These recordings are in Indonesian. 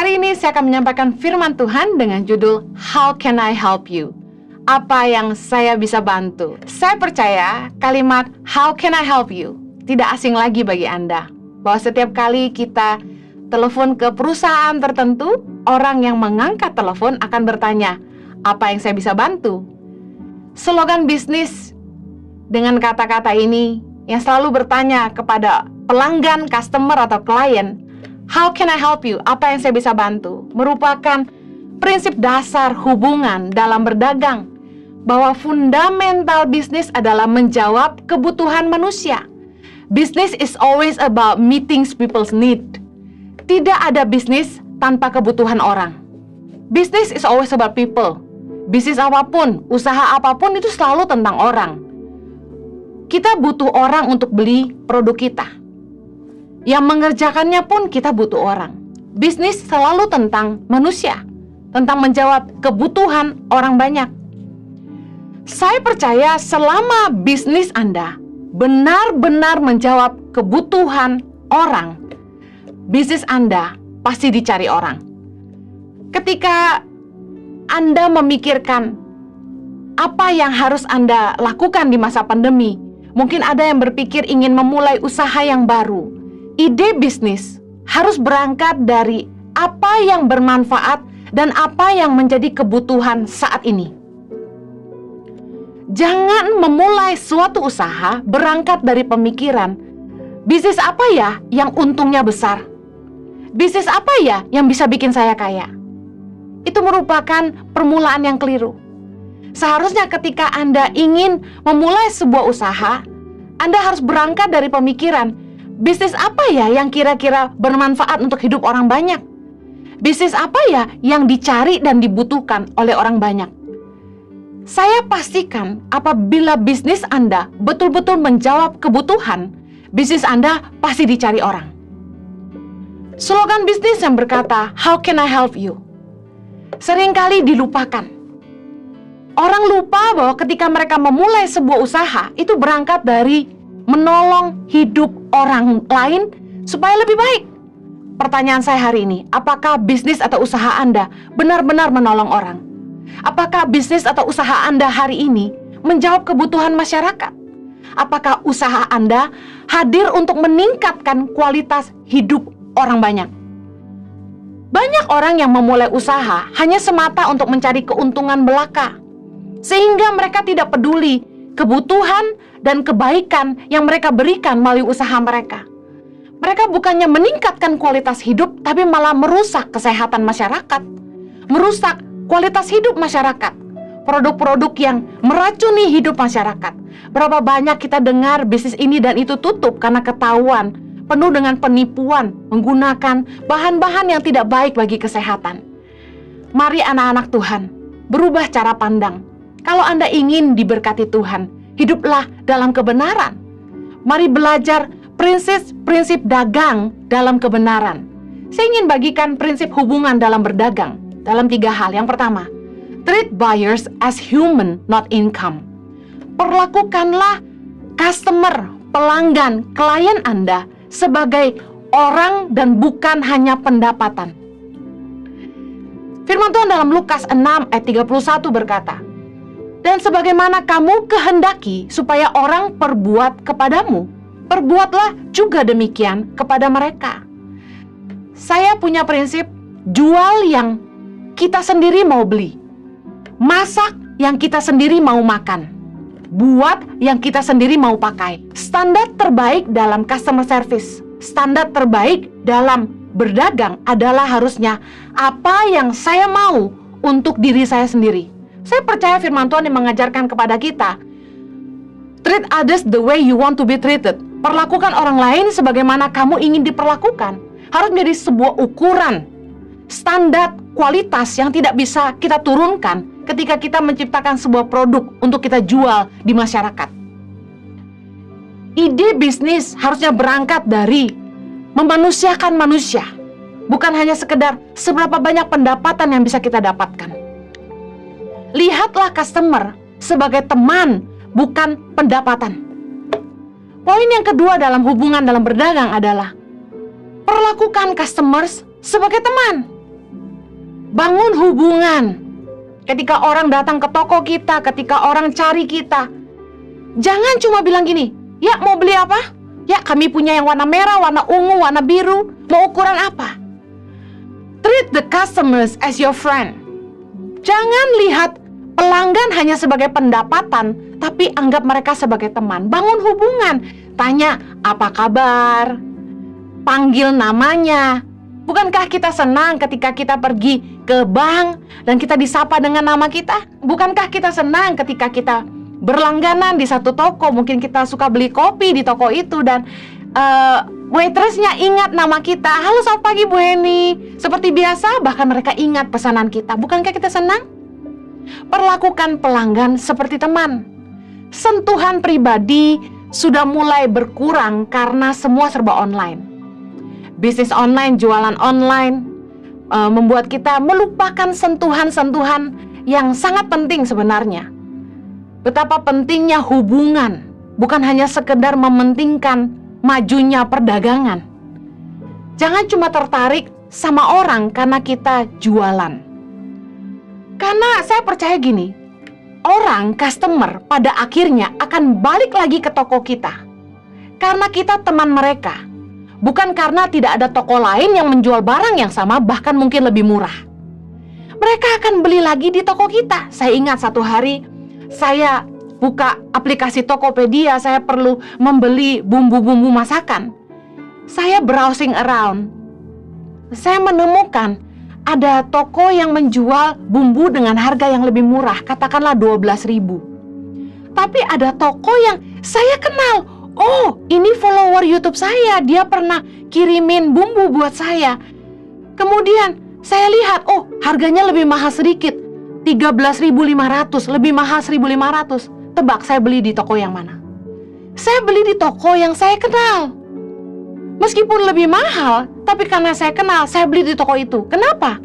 Hari ini saya akan menyampaikan firman Tuhan dengan judul How Can I Help You? Apa yang saya bisa bantu? Saya percaya kalimat How Can I Help You tidak asing lagi bagi Anda. Bahwa setiap kali kita telepon ke perusahaan tertentu, orang yang mengangkat telepon akan bertanya, apa yang saya bisa bantu? Slogan bisnis dengan kata-kata ini yang selalu bertanya kepada pelanggan, customer atau klien, How can I help you? Apa yang saya bisa bantu? Merupakan prinsip dasar hubungan dalam berdagang, bahwa fundamental bisnis adalah menjawab kebutuhan manusia. Business is always about meeting people's need. Tidak ada bisnis tanpa kebutuhan orang. Business is always about people. Bisnis apapun, usaha apapun itu selalu tentang orang. Kita butuh orang untuk beli produk kita. Yang mengerjakannya pun kita butuh orang. Bisnis selalu tentang manusia, tentang menjawab kebutuhan orang banyak. Saya percaya selama bisnis Anda benar-benar menjawab kebutuhan orang, bisnis Anda pasti dicari orang. Ketika Anda memikirkan apa yang harus Anda lakukan di masa pandemi, mungkin ada yang berpikir ingin memulai usaha yang baru. Ide bisnis harus berangkat dari apa yang bermanfaat dan apa yang menjadi kebutuhan saat ini. Jangan memulai suatu usaha berangkat dari pemikiran, bisnis apa ya yang untungnya besar? Bisnis apa ya yang bisa bikin saya kaya? Itu merupakan permulaan yang keliru. Seharusnya ketika Anda ingin memulai sebuah usaha, Anda harus berangkat dari pemikiran, bisnis apa ya yang kira-kira bermanfaat untuk hidup orang banyak? Bisnis apa ya yang dicari dan dibutuhkan oleh orang banyak? Saya pastikan apabila bisnis Anda betul-betul menjawab kebutuhan, bisnis Anda pasti dicari orang. Slogan bisnis yang berkata, How can I help you? Seringkali dilupakan. Orang lupa bahwa ketika mereka memulai sebuah usaha, itu berangkat dari menolong hidup orang lain supaya lebih baik. Pertanyaan saya hari ini, apakah bisnis atau usaha Anda benar-benar menolong orang? Apakah bisnis atau usaha Anda hari ini menjawab kebutuhan masyarakat? Apakah usaha Anda hadir untuk meningkatkan kualitas hidup orang banyak? Banyak orang yang memulai usaha hanya semata untuk mencari keuntungan belaka, sehingga mereka tidak peduli kebutuhan dan kebaikan yang mereka berikan melalui usaha mereka. Mereka bukannya meningkatkan kualitas hidup, tapi malah merusak kesehatan masyarakat, merusak kualitas hidup masyarakat, produk-produk yang meracuni hidup masyarakat. Berapa banyak kita dengar bisnis ini dan itu tutup karena ketahuan, penuh dengan penipuan, menggunakan bahan-bahan yang tidak baik bagi kesehatan. Mari anak-anak Tuhan, berubah cara pandang. Kalau Anda ingin diberkati Tuhan, hiduplah dalam kebenaran. Mari belajar prinsip dagang dalam kebenaran. Saya ingin bagikan prinsip hubungan dalam berdagang dalam 3 hal. Yang pertama, treat buyers as human, not income. Perlakukanlah customer, pelanggan, klien Anda sebagai orang dan bukan hanya pendapatan. Firman Tuhan dalam Lukas 6 ayat 31 berkata, dan sebagaimana kamu kehendaki supaya orang perbuat kepadamu, perbuatlah juga demikian kepada mereka. Saya punya prinsip, jual yang kita sendiri mau beli, masak yang kita sendiri mau makan, buat yang kita sendiri mau pakai. Standar terbaik dalam customer service, standar terbaik dalam berdagang adalah harusnya apa yang saya mau untuk diri saya sendiri. Saya percaya firman Tuhan yang mengajarkan kepada kita, treat others the way you want to be treated. Perlakukan orang lain sebagaimana kamu ingin diperlakukan. Harus menjadi sebuah ukuran, standar kualitas yang tidak bisa kita turunkan ketika kita menciptakan sebuah produk untuk kita jual di masyarakat. Ide bisnis harusnya berangkat dari memanusiakan manusia, bukan hanya sekedar seberapa banyak pendapatan yang bisa kita dapatkan. Lihatlah customer sebagai teman, bukan pendapatan. Poin yang kedua dalam hubungan dalam berdagang adalah perlakukan customers sebagai teman, Bangun hubungan. Ketika orang datang ke toko kita, ketika orang cari kita, jangan cuma bilang gini, ya mau beli apa? Ya kami punya yang warna merah, warna ungu, warna biru. Mau ukuran apa? Treat the customers as your friend. Jangan lihat pelanggan hanya sebagai pendapatan, tapi anggap mereka sebagai teman. Bangun hubungan. Tanya, apa kabar? Panggil namanya. Bukankah kita senang ketika kita pergi ke bank dan kita disapa dengan nama kita? Bukankah kita senang ketika kita berlangganan di satu toko, mungkin kita suka beli kopi di toko itu dan waitressnya ingat nama kita. Halo, selamat pagi Bu Heni. Seperti biasa, bahkan mereka ingat pesanan kita. Bukankah kita senang? Perlakukan pelanggan seperti teman. Sentuhan pribadi sudah mulai berkurang karena semua serba online. Bisnis online, jualan online membuat kita melupakan sentuhan-sentuhan yang sangat penting sebenarnya. Betapa pentingnya hubungan, bukan hanya sekedar mementingkan majunya perdagangan. Jangan cuma tertarik sama orang karena kita jualan. Karena saya percaya gini, orang, customer pada akhirnya akan balik lagi ke toko kita karena kita teman mereka. Bukan karena tidak ada toko lain yang menjual barang yang sama, bahkan mungkin lebih murah. Mereka akan beli lagi di toko kita. Saya ingat satu hari saya buka aplikasi Tokopedia, saya perlu membeli bumbu-bumbu masakan. Saya browsing around. Saya menemukan ada toko yang menjual bumbu dengan harga yang lebih murah, katakanlah 12.000. Tapi ada toko yang saya kenal. Oh, ini follower YouTube saya, dia pernah kirimin bumbu buat saya. Kemudian saya lihat, oh harganya lebih mahal sedikit, 13.500, lebih mahal 1.500. Tebak saya beli di toko yang mana? Saya beli di toko yang saya kenal. Meskipun lebih mahal, tapi karena saya kenal, saya beli di toko itu. Kenapa?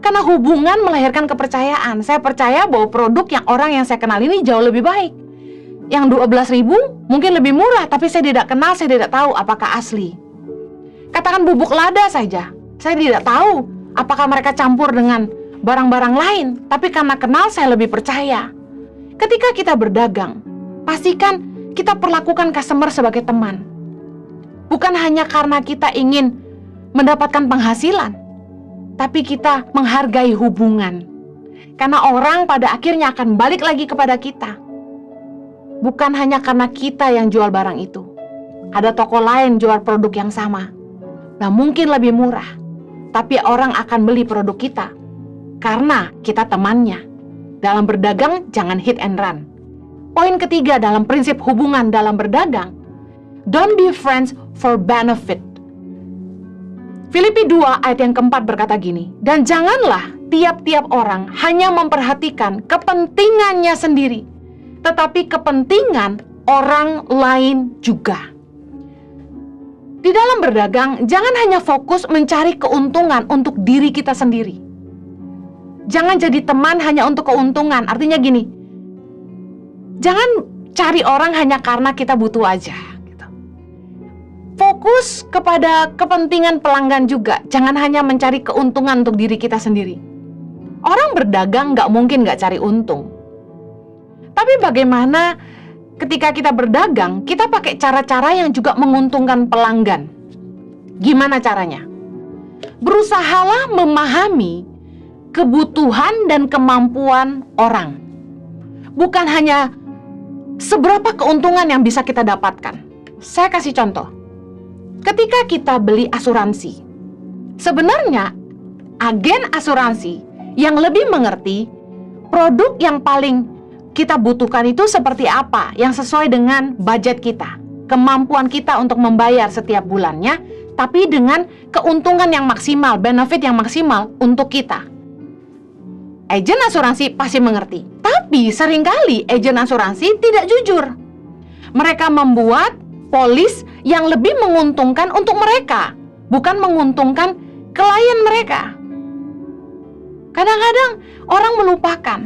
Karena hubungan melahirkan kepercayaan. Saya percaya bahwa produk yang orang yang saya kenal ini jauh lebih baik. Yang 12.000 mungkin lebih murah, tapi saya tidak kenal, saya tidak tahu apakah asli. Katakan bubuk lada saja, saya tidak tahu apakah mereka campur dengan barang-barang lain, tapi karena kenal saya lebih percaya. Ketika kita berdagang, pastikan kita perlakukan customer sebagai teman. Bukan hanya karena kita ingin mendapatkan penghasilan, tapi kita menghargai hubungan. Karena orang pada akhirnya akan balik lagi kepada kita. Bukan hanya karena kita yang jual barang itu. Ada toko lain jual produk yang sama. Nah, mungkin lebih murah. Tapi orang akan beli produk kita karena kita temannya. Dalam berdagang, jangan hit and run. Poin ketiga dalam prinsip hubungan dalam berdagang, don't be friends for benefit. Filipi 2 ayat yang keempat berkata gini, dan janganlah tiap-tiap orang hanya memperhatikan kepentingannya sendiri, tetapi kepentingan orang lain juga. Di dalam berdagang, jangan hanya fokus mencari keuntungan untuk diri kita sendiri. Jangan jadi teman hanya untuk keuntungan. Artinya gini, jangan cari orang hanya karena kita butuh aja. Gitu. Fokus kepada kepentingan pelanggan juga. Jangan hanya mencari keuntungan untuk diri kita sendiri. Orang berdagang nggak mungkin nggak cari untung. Tapi bagaimana ketika kita berdagang, kita pakai cara-cara yang juga menguntungkan pelanggan. Gimana caranya? Berusahalah memahami kebutuhan dan kemampuan orang. Bukan hanya seberapa keuntungan yang bisa kita dapatkan. Saya kasih contoh. Ketika kita beli asuransi, sebenarnya agen asuransi yang lebih mengerti produk yang paling kita butuhkan itu seperti apa, yang sesuai dengan budget kita, kemampuan kita untuk membayar setiap bulannya, tapi dengan keuntungan yang maksimal, benefit yang maksimal untuk kita. Agen asuransi pasti mengerti, tapi seringkali agen asuransi tidak jujur. Mereka membuat polis yang lebih menguntungkan untuk mereka, bukan menguntungkan klien mereka. Kadang-kadang orang melupakan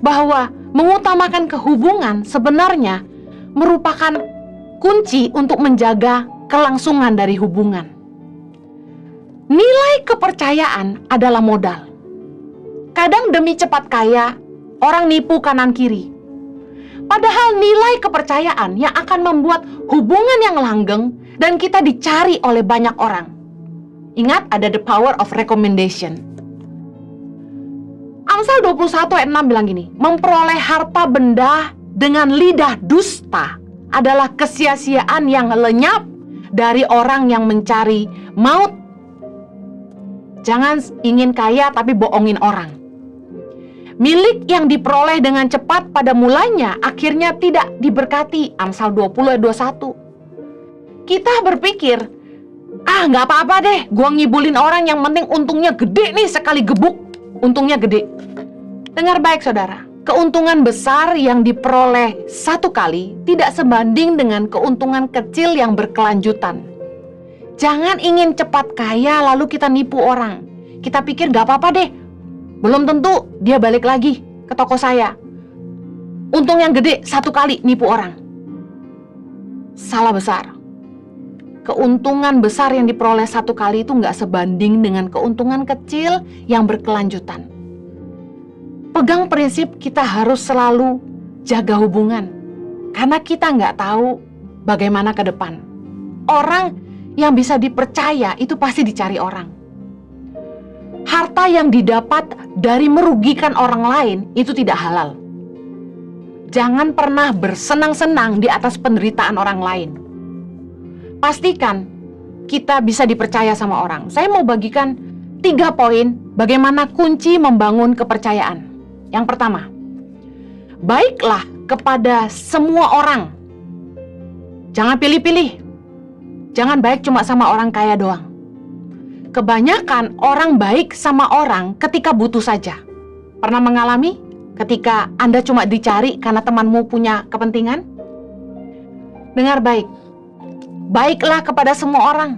bahwa mengutamakan kehubungan sebenarnya merupakan kunci untuk menjaga kelangsungan dari hubungan. Nilai kepercayaan adalah modal. Kadang demi cepat kaya, orang nipu kanan kiri. Padahal nilai kepercayaan yang akan membuat hubungan yang langgeng dan kita dicari oleh banyak orang. Ingat, ada the power of recommendation. Amsal 21 ayat 6 bilang gini, memperoleh harta benda dengan lidah dusta adalah kesia-siaan yang lenyap dari orang yang mencari maut. Jangan ingin kaya tapi bohongin orang. Milik yang diperoleh dengan cepat pada mulanya akhirnya tidak diberkati. Amsal 20 ayat 21. Kita berpikir, nggak apa-apa deh, gua ngibulin orang, yang penting untungnya gede nih, sekali gebuk, untungnya gede. Dengar baik saudara, keuntungan besar yang diperoleh satu kali tidak sebanding dengan keuntungan kecil yang berkelanjutan. Jangan ingin cepat kaya lalu kita nipu orang. Kita pikir gak apa-apa deh, belum tentu dia balik lagi ke toko saya. Untung yang gede satu kali nipu orang. Salah besar. Keuntungan besar yang diperoleh satu kali itu gak sebanding dengan keuntungan kecil yang berkelanjutan. Pegang prinsip kita harus selalu jaga hubungan, karena kita gak tahu bagaimana ke depan. Orang yang bisa dipercaya itu pasti dicari orang. Harta yang didapat dari merugikan orang lain itu tidak halal. Jangan pernah bersenang-senang di atas penderitaan orang lain. Pastikan kita bisa dipercaya sama orang. Saya mau bagikan 3 poin bagaimana kunci membangun kepercayaan. Yang pertama, baiklah kepada semua orang. Jangan pilih-pilih. Jangan baik cuma sama orang kaya doang. Kebanyakan orang baik sama orang ketika butuh saja. Pernah mengalami ketika Anda cuma dicari karena temanmu punya kepentingan? Dengar baik. Baiklah kepada semua orang.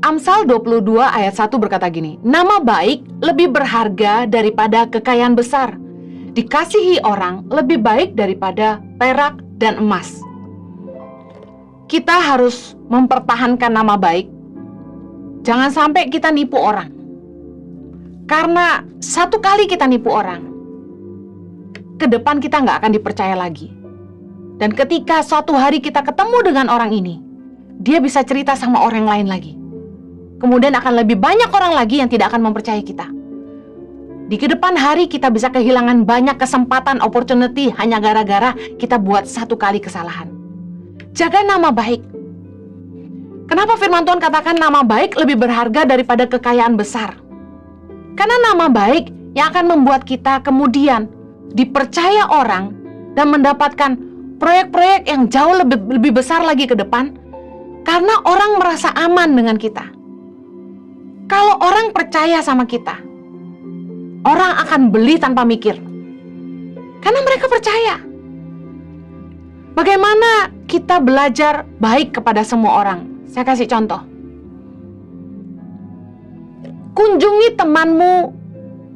Amsal 22 ayat 1 berkata gini, nama baik lebih berharga daripada kekayaan besar. Dikasihi orang lebih baik daripada perak dan emas. Kita harus mempertahankan nama baik. Jangan sampai kita nipu orang. Karena satu kali kita nipu orang, ke depan kita nggak akan dipercaya lagi. Dan ketika suatu hari kita ketemu dengan orang ini, dia bisa cerita sama orang lain lagi. Kemudian akan lebih banyak orang lagi yang tidak akan mempercayai kita. Di kedepan hari kita bisa kehilangan banyak kesempatan, opportunity hanya gara-gara kita buat satu kali kesalahan. Jaga nama baik. Kenapa firman Tuhan katakan nama baik lebih berharga daripada kekayaan besar? Karena nama baik yang akan membuat kita kemudian dipercaya orang dan mendapatkan proyek-proyek yang jauh lebih besar lagi ke depan, karena orang merasa aman dengan kita. Kalau orang percaya sama kita, orang akan beli tanpa mikir, karena mereka percaya. Bagaimana kita belajar baik kepada semua orang? Saya kasih contoh. Kunjungi temanmu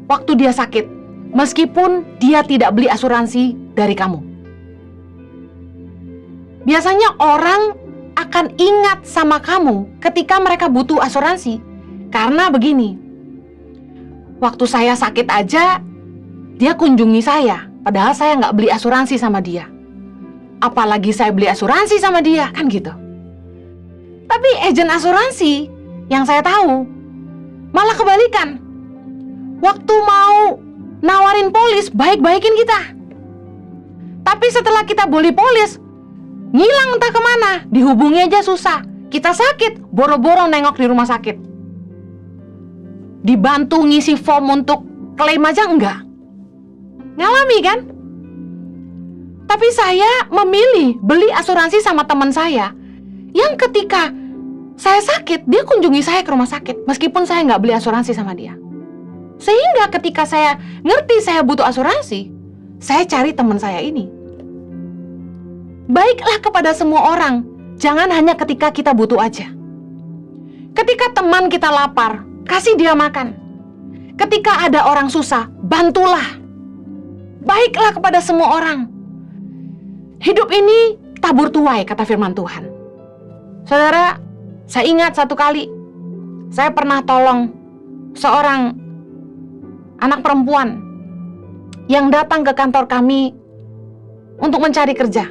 waktu dia sakit, meskipun dia tidak beli asuransi dari kamu. Biasanya orang akan ingat sama kamu ketika mereka butuh asuransi. Karena begini, waktu saya sakit aja, dia kunjungi saya, padahal saya nggak beli asuransi sama dia. Apalagi saya beli asuransi sama dia, kan gitu. Tapi agen asuransi yang saya tahu malah kebalikan. Waktu mau nawarin polis, baik-baikin kita. Tapi setelah kita beli polis, ngilang entah kemana, dihubungi aja susah. Kita sakit, boro-boro nengok di rumah sakit. Dibantu ngisi form untuk klaim aja enggak. Ngalami kan? Tapi saya memilih beli asuransi sama teman saya, yang ketika saya sakit, dia kunjungi saya ke rumah sakit, meskipun saya nggak beli asuransi sama dia. Sehingga ketika saya ngerti saya butuh asuransi, saya cari teman saya ini. Baiklah kepada semua orang, jangan hanya ketika kita butuh aja. Ketika teman kita lapar, kasih dia makan. Ketika ada orang susah, bantulah. Baiklah kepada semua orang. Hidup ini tabur tuai, kata firman Tuhan. Saudara, saya ingat satu kali, saya pernah tolong seorang anak perempuan yang datang ke kantor kami untuk mencari kerja.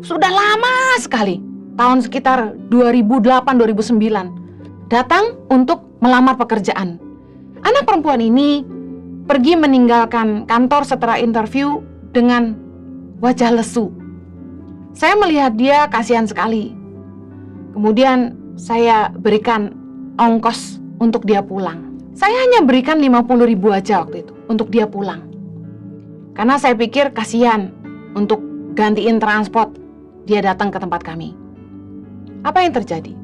Sudah lama sekali, tahun sekitar 2008-2009, datang untuk melamar pekerjaan. Anak perempuan ini pergi meninggalkan kantor setelah interview dengan wajah lesu. Saya melihat dia kasihan sekali. Kemudian saya berikan ongkos untuk dia pulang. Saya hanya berikan 50.000 aja waktu itu untuk dia pulang. Karena saya pikir kasihan untuk gantiin transport dia datang ke tempat kami. Apa yang terjadi?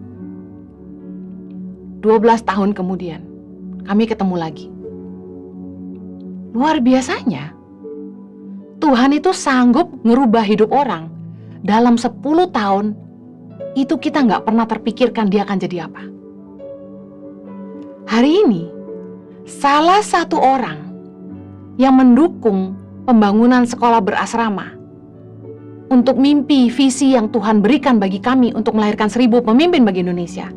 12 tahun kemudian, kami ketemu lagi. Luar biasanya, Tuhan itu sanggup ngerubah hidup orang. Dalam 10 tahun, itu kita nggak pernah terpikirkan dia akan jadi apa. Hari ini, salah satu orang yang mendukung pembangunan sekolah berasrama untuk mimpi visi yang Tuhan berikan bagi kami untuk melahirkan 1000 pemimpin bagi Indonesia.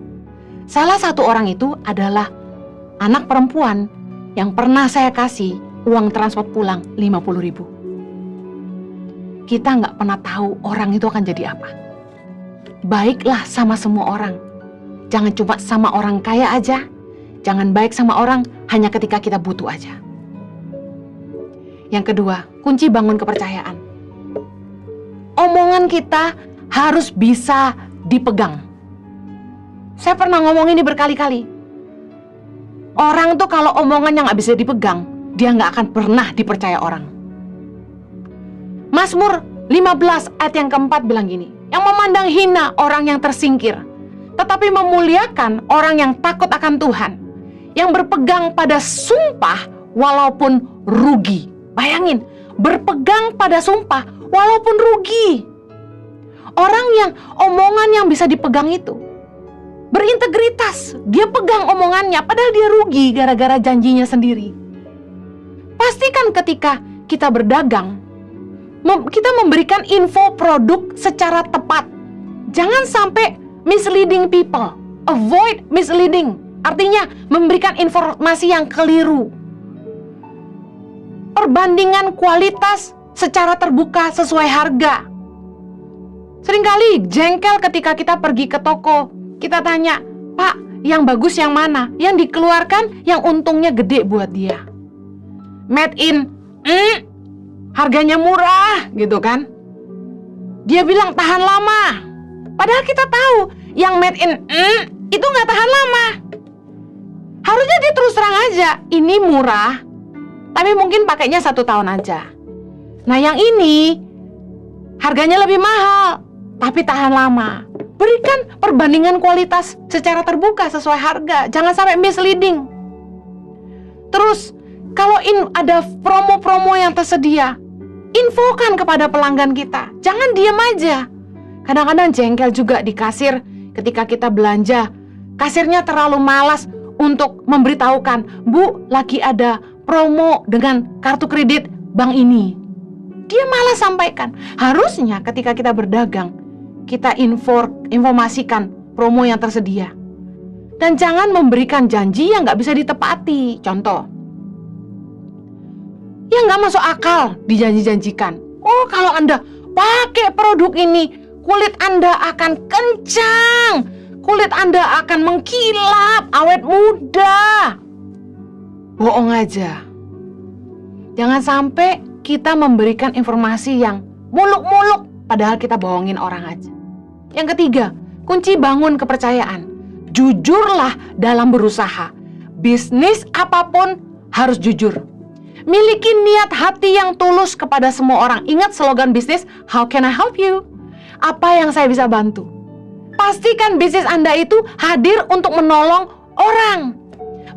Salah satu orang itu adalah anak perempuan yang pernah saya kasih uang transport pulang 50.000. Kita nggak pernah tahu orang itu akan jadi apa. Baiklah sama semua orang. Jangan cuma sama orang kaya aja. Jangan baik sama orang hanya ketika kita butuh aja. Yang kedua, kunci bangun kepercayaan. Omongan kita harus bisa dipegang. Saya pernah ngomong ini berkali-kali. Orang tuh kalau omongannya nggak bisa dipegang, dia nggak akan pernah dipercaya orang. Mazmur 15 ayat yang keempat bilang gini, yang memandang hina orang yang tersingkir, tetapi memuliakan orang yang takut akan Tuhan, yang berpegang pada sumpah walaupun rugi. Bayangin, berpegang pada sumpah walaupun rugi. Orang yang omongan yang bisa dipegang itu berintegritas, dia pegang omongannya padahal dia rugi gara-gara janjinya sendiri. Pastikan ketika kita berdagang, kita memberikan info produk secara tepat. Jangan sampai misleading people. Avoid misleading. Artinya memberikan informasi yang keliru. Perbandingan kualitas secara terbuka sesuai harga. Seringkali jengkel ketika kita pergi ke toko. Kita tanya, Pak, yang bagus yang mana? Yang dikeluarkan yang untungnya gede buat dia. Made in, harganya murah gitu kan. Dia bilang tahan lama. Padahal kita tahu yang made in itu nggak tahan lama. Harusnya dia terus terang aja, ini murah, tapi mungkin pakainya 1 tahun aja. Nah yang ini harganya lebih mahal, tapi tahan lama. Berikan perbandingan kualitas secara terbuka sesuai harga. Jangan sampai misleading. Terus kalau ada promo-promo yang tersedia, infokan kepada pelanggan kita. Jangan diam aja. Kadang-kadang jengkel juga di kasir ketika kita belanja. Kasirnya terlalu malas untuk memberitahukan, Bu, lagi ada promo dengan kartu kredit bank ini. Dia malas sampaikan. Harusnya ketika kita berdagang, kita informasikan promo yang tersedia. Dan jangan memberikan janji yang nggak bisa ditepati. Contoh, yang nggak masuk akal dijanji-janjikan. Oh, kalau Anda pakai produk ini, kulit Anda akan kencang, kulit Anda akan mengkilap, awet muda. Bohong aja. Jangan sampai kita memberikan informasi yang muluk-muluk, padahal kita bohongin orang aja. Yang ketiga, kunci bangun kepercayaan. Jujurlah dalam berusaha. Bisnis apapun harus jujur. Miliki niat hati yang tulus kepada semua orang. Ingat slogan bisnis, how can I help you? Apa yang saya bisa bantu? Pastikan bisnis Anda itu hadir untuk menolong orang.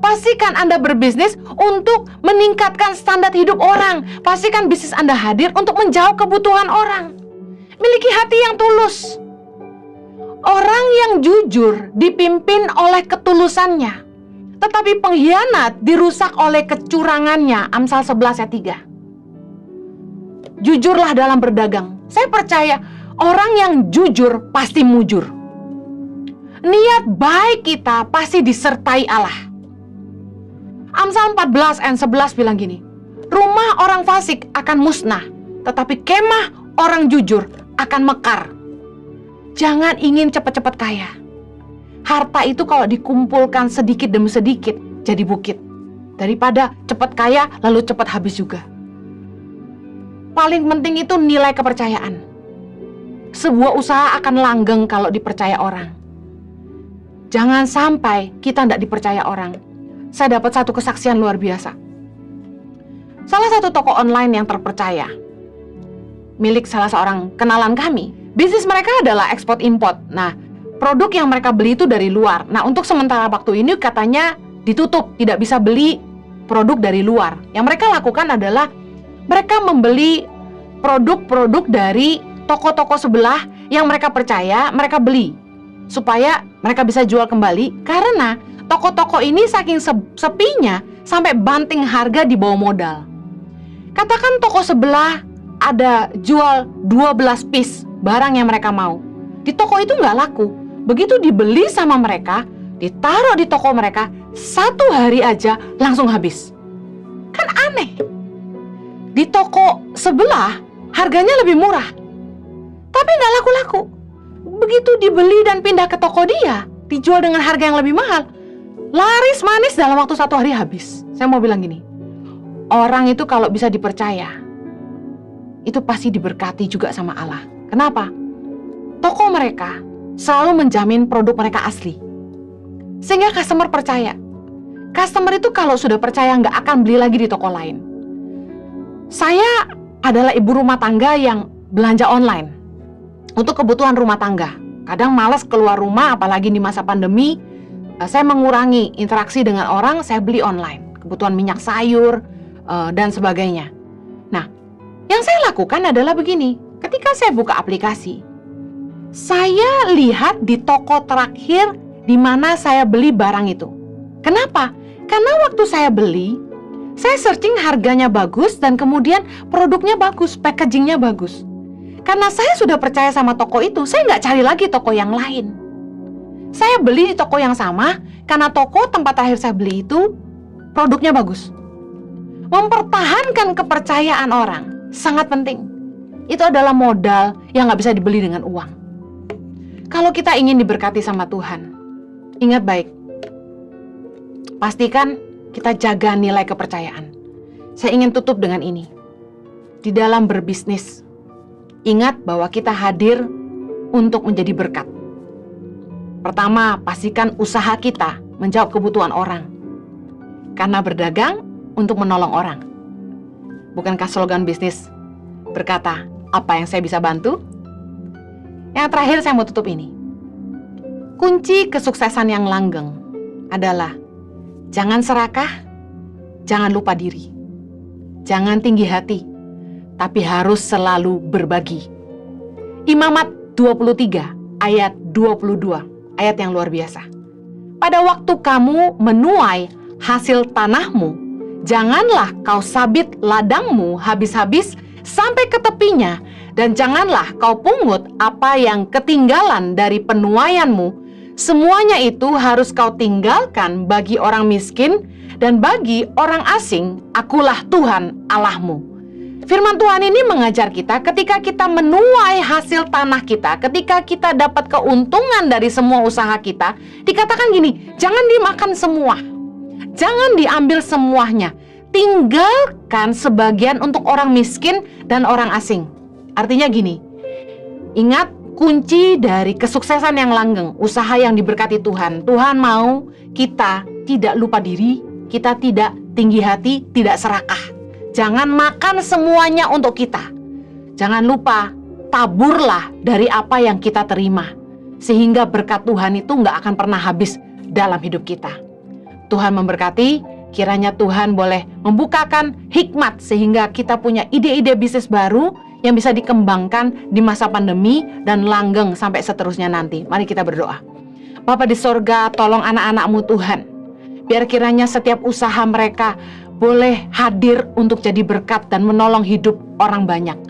Pastikan Anda berbisnis untuk meningkatkan standar hidup orang. Pastikan bisnis Anda hadir untuk menjawab kebutuhan orang. Miliki hati yang tulus. Orang yang jujur dipimpin oleh ketulusannya. Tetapi pengkhianat dirusak oleh kecurangannya. Amsal 11 ayat 3. Jujurlah dalam berdagang. Saya percaya orang yang jujur pasti mujur. Niat baik kita pasti disertai Allah. Amsal 14 ayat 11 bilang gini, Rumah orang fasik akan musnah, tetapi kemah orang jujur akan mekar. Jangan ingin cepat-cepat kaya. Harta itu kalau dikumpulkan sedikit demi sedikit jadi bukit, daripada cepat kaya lalu cepat habis juga. Paling penting itu nilai kepercayaan. Sebuah usaha akan langgeng kalau dipercaya orang. Jangan sampai kita tidak dipercaya orang. Saya dapat satu kesaksian luar biasa. Salah satu toko online yang terpercaya, milik salah seorang kenalan kami. Bisnis mereka adalah ekspor import. Nah, produk yang mereka beli itu dari luar. Nah, untuk sementara waktu ini katanya ditutup, tidak bisa beli produk dari luar. Yang mereka lakukan adalah mereka membeli produk-produk dari toko-toko sebelah yang mereka percaya, mereka beli supaya mereka bisa jual kembali, karena toko-toko ini saking sepinya sampai banting harga di bawah modal. Katakan toko sebelah ada jual 12 piece barang yang mereka mau. Di toko itu nggak laku. Begitu dibeli sama mereka, ditaruh di toko mereka, 1 hari aja langsung habis. Kan aneh. Di toko sebelah harganya lebih murah, tapi nggak laku-laku. Begitu dibeli dan pindah ke toko dia, dijual dengan harga yang lebih mahal, laris manis dalam waktu 1 hari habis. Saya mau bilang gini, orang itu kalau bisa dipercaya, itu pasti diberkati juga sama Allah. Kenapa? Toko mereka selalu menjamin produk mereka asli, sehingga customer percaya. Customer itu kalau sudah percaya nggak akan beli lagi di toko lain. Saya adalah ibu rumah tangga yang belanja online untuk kebutuhan rumah tangga. Kadang malas keluar rumah, apalagi di masa pandemi. Saya mengurangi interaksi dengan orang, saya beli online. Kebutuhan minyak sayur, dan sebagainya. Nah, yang saya lakukan adalah begini. Ketika saya buka aplikasi, saya lihat di toko terakhir di mana saya beli barang itu. Kenapa? Karena waktu saya beli, saya searching harganya bagus dan kemudian produknya bagus, packagingnya bagus. Karena saya sudah percaya sama toko itu, saya nggak cari lagi toko yang lain. Saya beli di toko yang sama karena toko tempat terakhir saya beli itu produknya bagus. Mempertahankan kepercayaan orang sangat penting. Itu adalah modal yang nggak bisa dibeli dengan uang. Kalau kita ingin diberkati sama Tuhan, ingat baik, pastikan kita jaga nilai kepercayaan. Saya ingin tutup dengan ini. Di dalam berbisnis, ingat bahwa kita hadir untuk menjadi berkat. Pertama, pastikan usaha kita menjawab kebutuhan orang. Karena berdagang untuk menolong orang. Bukankah slogan bisnis berkata, apa yang saya bisa bantu? Yang terakhir saya mau tutup ini. Kunci kesuksesan yang langgeng adalah jangan serakah, jangan lupa diri, jangan tinggi hati, tapi harus selalu berbagi. Imamat 23 ayat 22, ayat yang luar biasa. Pada waktu kamu menuai hasil tanahmu, janganlah kau sabit ladangmu habis-habis sampai ke tepinya, dan janganlah kau pungut apa yang ketinggalan dari penuaianmu. Semuanya itu harus kau tinggalkan bagi orang miskin dan bagi orang asing. Akulah Tuhan Allahmu. Firman Tuhan ini mengajar kita ketika kita menuai hasil tanah kita, ketika kita dapat keuntungan dari semua usaha kita, dikatakan gini, jangan dimakan semua, jangan diambil semuanya, tinggalkan sebagian untuk orang miskin dan orang asing. Artinya gini, ingat kunci dari kesuksesan yang langgeng, usaha yang diberkati Tuhan. Tuhan mau kita tidak lupa diri, kita tidak tinggi hati, tidak serakah. Jangan makan semuanya untuk kita. Jangan lupa, taburlah dari apa yang kita terima. Sehingga berkat Tuhan itu nggak akan pernah habis dalam hidup kita. Tuhan memberkati, kiranya Tuhan boleh membukakan hikmat sehingga kita punya ide-ide bisnis baru yang bisa dikembangkan di masa pandemi dan langgeng sampai seterusnya nanti. Mari kita berdoa. Bapa di sorga, tolong anak-anak-Mu Tuhan. Biar kiranya setiap usaha mereka boleh hadir untuk jadi berkat dan menolong hidup orang banyak.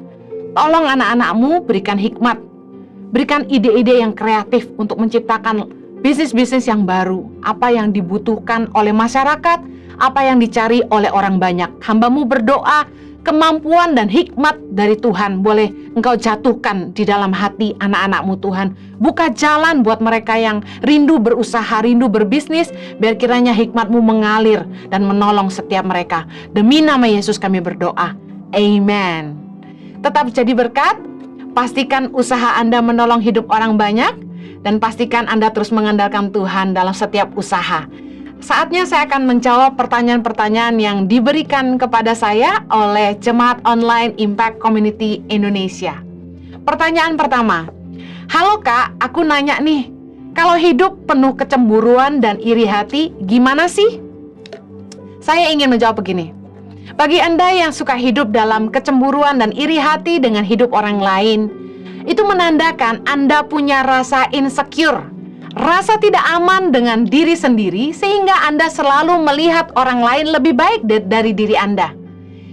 Tolong anak-anak-Mu berikan hikmat, berikan ide-ide yang kreatif untuk menciptakan bisnis-bisnis yang baru, apa yang dibutuhkan oleh masyarakat, apa yang dicari oleh orang banyak. Hamba-Mu berdoa, kemampuan dan hikmat dari Tuhan boleh Engkau jatuhkan di dalam hati anak-anak-Mu Tuhan. Buka jalan buat mereka yang rindu berusaha, rindu berbisnis, biar kiranya hikmat-Mu mengalir dan menolong setiap mereka. Demi nama Yesus kami berdoa. Amen. Tetap jadi berkat, pastikan usaha Anda menolong hidup orang banyak, dan pastikan Anda terus mengandalkan Tuhan dalam setiap usaha. Saatnya saya akan menjawab pertanyaan-pertanyaan yang diberikan kepada saya oleh Jemaat Online Impact Community Indonesia. Pertanyaan pertama, halo Kak, aku nanya nih, kalau hidup penuh kecemburuan dan iri hati, gimana sih? Saya ingin menjawab begini, bagi Anda yang suka hidup dalam kecemburuan dan iri hati dengan hidup orang lain, itu menandakan Anda punya rasa insecure, rasa tidak aman dengan diri sendiri, sehingga Anda selalu melihat orang lain lebih baik dari diri Anda.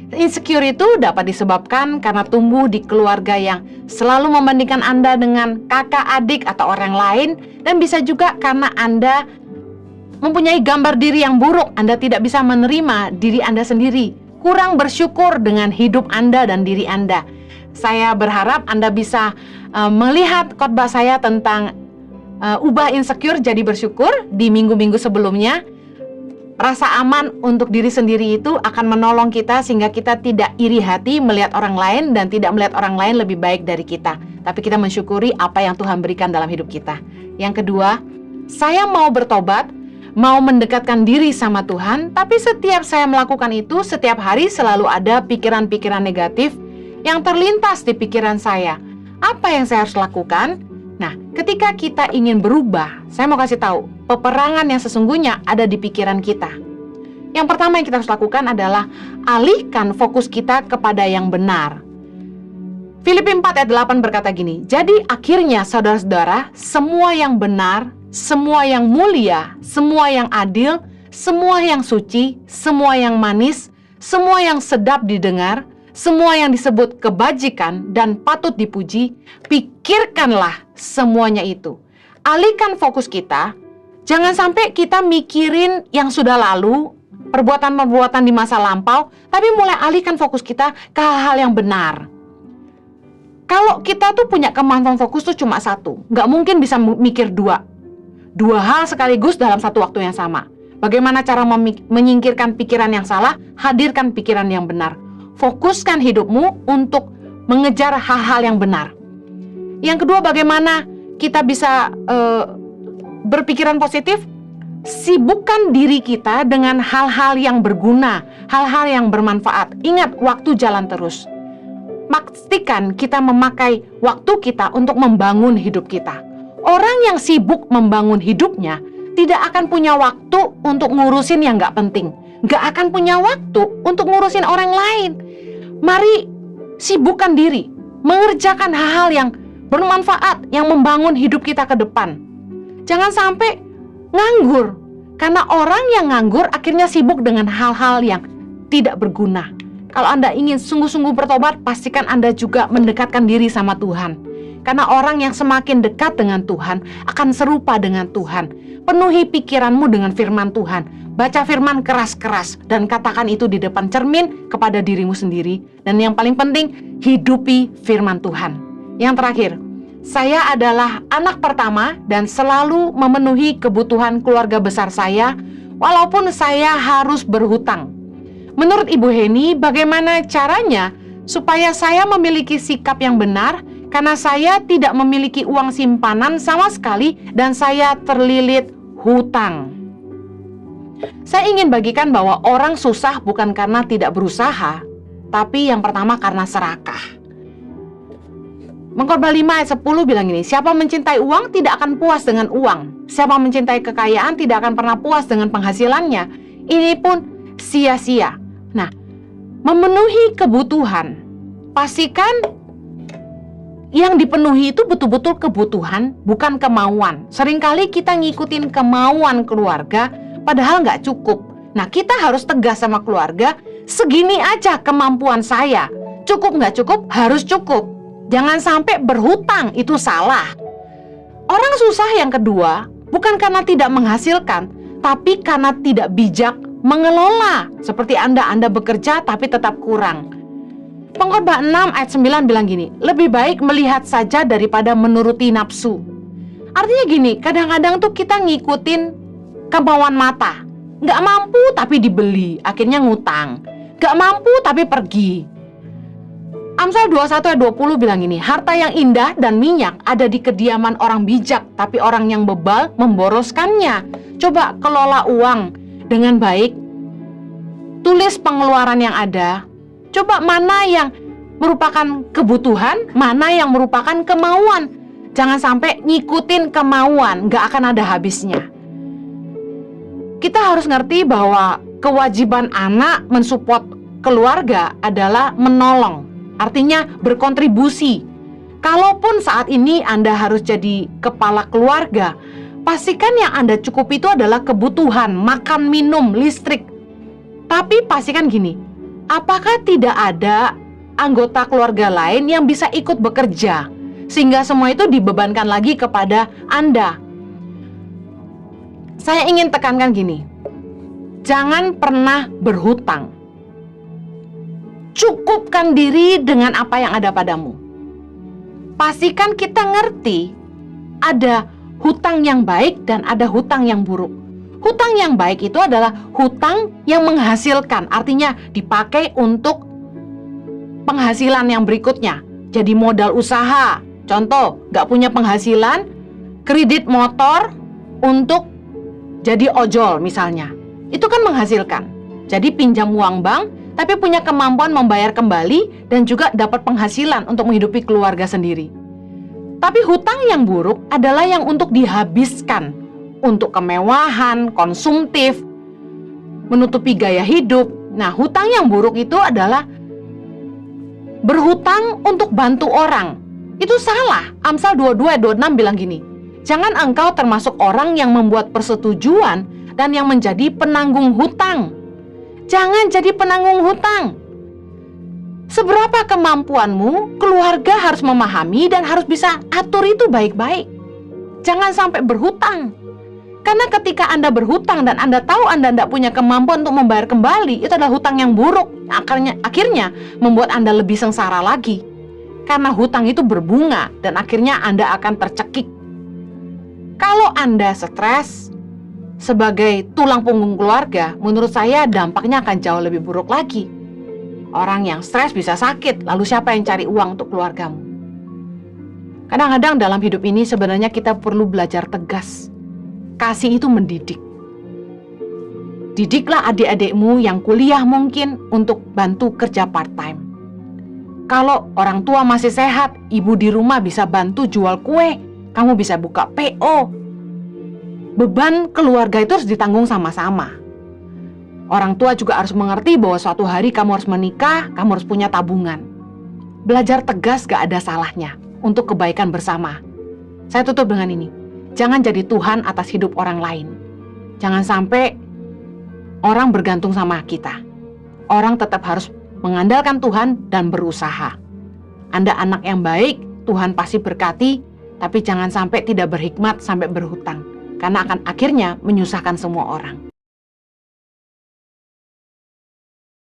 Insecure itu dapat disebabkan karena tumbuh di keluarga yang selalu membandingkan Anda dengan kakak, adik, atau orang lain, dan bisa juga karena Anda mempunyai gambar diri yang buruk. Anda tidak bisa menerima diri Anda sendiri, kurang bersyukur dengan hidup Anda dan diri Anda. Saya berharap Anda bisa melihat khotbah saya tentang ubah insecure jadi bersyukur di minggu-minggu sebelumnya. Rasa aman untuk diri sendiri itu akan menolong kita sehingga kita tidak iri hati melihat orang lain dan tidak melihat orang lain lebih baik dari kita, tapi kita mensyukuri apa yang Tuhan berikan dalam hidup kita. Yang kedua, saya mau bertobat, mau mendekatkan diri sama Tuhan, tapi setiap saya melakukan itu, setiap hari selalu ada pikiran-pikiran negatif yang terlintas di pikiran saya. Apa yang saya harus lakukan? Nah, ketika kita ingin berubah, saya mau kasih tahu, peperangan yang sesungguhnya ada di pikiran kita. Yang pertama yang kita harus lakukan adalah alihkan fokus kita kepada yang benar. Filipi 4 ayat 8 berkata gini, jadi akhirnya saudara-saudara, semua yang benar, semua yang mulia, semua yang adil, semua yang suci, semua yang manis, semua yang sedap didengar, semua yang disebut kebajikan dan patut dipuji, pikirkanlah semuanya itu. Alihkan fokus kita, jangan sampai kita mikirin yang sudah lalu, perbuatan-perbuatan di masa lampau, tapi mulai alihkan fokus kita ke hal-hal yang benar. Kalau kita tuh punya kemampuan fokus tuh cuma satu, nggak mungkin bisa mikir dua hal sekaligus dalam satu waktu yang sama. Bagaimana cara menyingkirkan pikiran yang salah, hadirkan pikiran yang benar. Fokuskan hidupmu untuk mengejar hal-hal yang benar. Yang kedua, bagaimana kita bisa berpikiran positif? Sibukkan diri kita dengan hal-hal yang berguna, hal-hal yang bermanfaat. Ingat, waktu jalan terus. Pastikan kita memakai waktu kita untuk membangun hidup kita. Orang yang sibuk membangun hidupnya tidak akan punya waktu untuk ngurusin yang gak penting. Gak akan punya waktu untuk ngurusin orang lain. Mari sibukkan diri, mengerjakan hal-hal yang bermanfaat, yang membangun hidup kita ke depan. Jangan sampai nganggur, karena orang yang nganggur akhirnya sibuk dengan hal-hal yang tidak berguna. Kalau Anda ingin sungguh-sungguh bertobat, pastikan Anda juga mendekatkan diri sama Tuhan. Karena orang yang semakin dekat dengan Tuhan akan serupa dengan Tuhan. Penuhi pikiranmu dengan firman Tuhan. Baca firman keras-keras dan katakan itu di depan cermin kepada dirimu sendiri. Dan yang paling penting, hidupi firman Tuhan. Yang terakhir, saya adalah anak pertama dan selalu memenuhi kebutuhan keluarga besar saya, walaupun saya harus berhutang. Menurut Ibu Heni, bagaimana caranya supaya saya memiliki sikap yang benar, karena saya tidak memiliki uang simpanan sama sekali dan saya terlilit hutang. Saya ingin bagikan bahwa orang susah bukan karena tidak berusaha, tapi yang pertama karena serakah. Pengkhotbah 5 ayat 10 bilang ini, siapa mencintai uang tidak akan puas dengan uang. Siapa mencintai kekayaan tidak akan pernah puas dengan penghasilannya. Ini pun sia-sia. Nah, memenuhi kebutuhan, pastikan yang dipenuhi itu betul-betul kebutuhan, bukan kemauan. Seringkali kita ngikutin kemauan keluarga, padahal nggak cukup. Nah, kita harus tegas sama keluarga, segini aja kemampuan saya. Cukup nggak cukup, harus cukup. Jangan sampai berhutang, itu salah. Orang susah yang kedua, Bukan karena tidak menghasilkan, tapi karena tidak bijak mengelola. Seperti Anda bekerja tapi tetap kurang. Pengkhotbah 6 ayat 9 bilang gini, lebih baik melihat saja daripada menuruti nafsu. Artinya gini, kadang-kadang tuh kita ngikutin kemauan mata. Nggak mampu tapi dibeli, akhirnya ngutang. Nggak mampu tapi pergi. Amsal 21 ayat 20 bilang gini, harta yang indah dan minyak ada di kediaman orang bijak, tapi orang yang bebal memboroskannya. Coba kelola uang dengan baik. Tulis pengeluaran yang ada. Coba mana yang merupakan kebutuhan, mana yang merupakan kemauan. Jangan sampai ngikutin kemauan, nggak akan ada habisnya. Kita harus ngerti bahwa kewajiban anak mensupport keluarga adalah menolong. Artinya berkontribusi. Kalaupun saat ini Anda harus jadi kepala keluarga, pastikan yang Anda cukup itu adalah kebutuhan, makan, minum, listrik. Tapi pastikan gini, apakah tidak ada anggota keluarga lain yang bisa ikut bekerja? Sehingga semua itu dibebankan lagi kepada Anda. Saya ingin tekankan gini, jangan pernah berhutang. Cukupkan diri dengan apa yang ada padamu. Pastikan kita ngerti ada hutang yang baik dan ada hutang yang buruk. Hutang yang baik itu adalah hutang yang menghasilkan, artinya dipakai untuk penghasilan yang berikutnya. Jadi modal usaha, contoh gak punya penghasilan, kredit motor untuk jadi ojol misalnya. Itu kan menghasilkan. Jadi pinjam uang bank, tapi punya kemampuan membayar kembali dan juga dapat penghasilan untuk menghidupi keluarga sendiri. Tapi hutang yang buruk adalah yang untuk dihabiskan, untuk kemewahan, konsumtif, menutupi gaya hidup. Nah, hutang yang buruk itu adalah berhutang untuk bantu orang. Itu salah. Amsal 22 ayat 26 bilang gini, jangan engkau termasuk orang yang membuat persetujuan dan yang menjadi penanggung hutang. Jangan jadi penanggung hutang. Seberapa kemampuanmu, keluarga harus memahami dan harus bisa atur itu baik-baik. Jangan sampai berhutang. Karena ketika Anda berhutang dan Anda tahu Anda tidak punya kemampuan untuk membayar kembali, itu adalah hutang yang buruk. Akhirnya membuat Anda lebih sengsara lagi. Karena hutang itu berbunga dan akhirnya Anda akan tercekik. Kalau Anda stres sebagai tulang punggung keluarga, menurut saya dampaknya akan jauh lebih buruk lagi. Orang yang stres bisa sakit, lalu siapa yang cari uang untuk keluargamu? Kadang-kadang dalam hidup ini sebenarnya kita perlu belajar tegas. Kasih itu mendidik. Didiklah adik-adikmu yang kuliah mungkin untuk bantu kerja part-time. Kalau orang tua masih sehat, ibu di rumah bisa bantu jual kue, kamu bisa buka PO. Beban keluarga itu harus ditanggung sama-sama. Orang tua juga harus mengerti bahwa suatu hari kamu harus menikah, kamu harus punya tabungan. Belajar tegas gak ada salahnya untuk kebaikan bersama. Saya tutup dengan ini. Jangan jadi Tuhan atas hidup orang lain. Jangan sampai orang bergantung sama kita. Orang tetap harus mengandalkan Tuhan dan berusaha. Anda anak yang baik, Tuhan pasti berkati, tapi jangan sampai tidak berhikmat sampai berhutang. Karena akan akhirnya menyusahkan semua orang.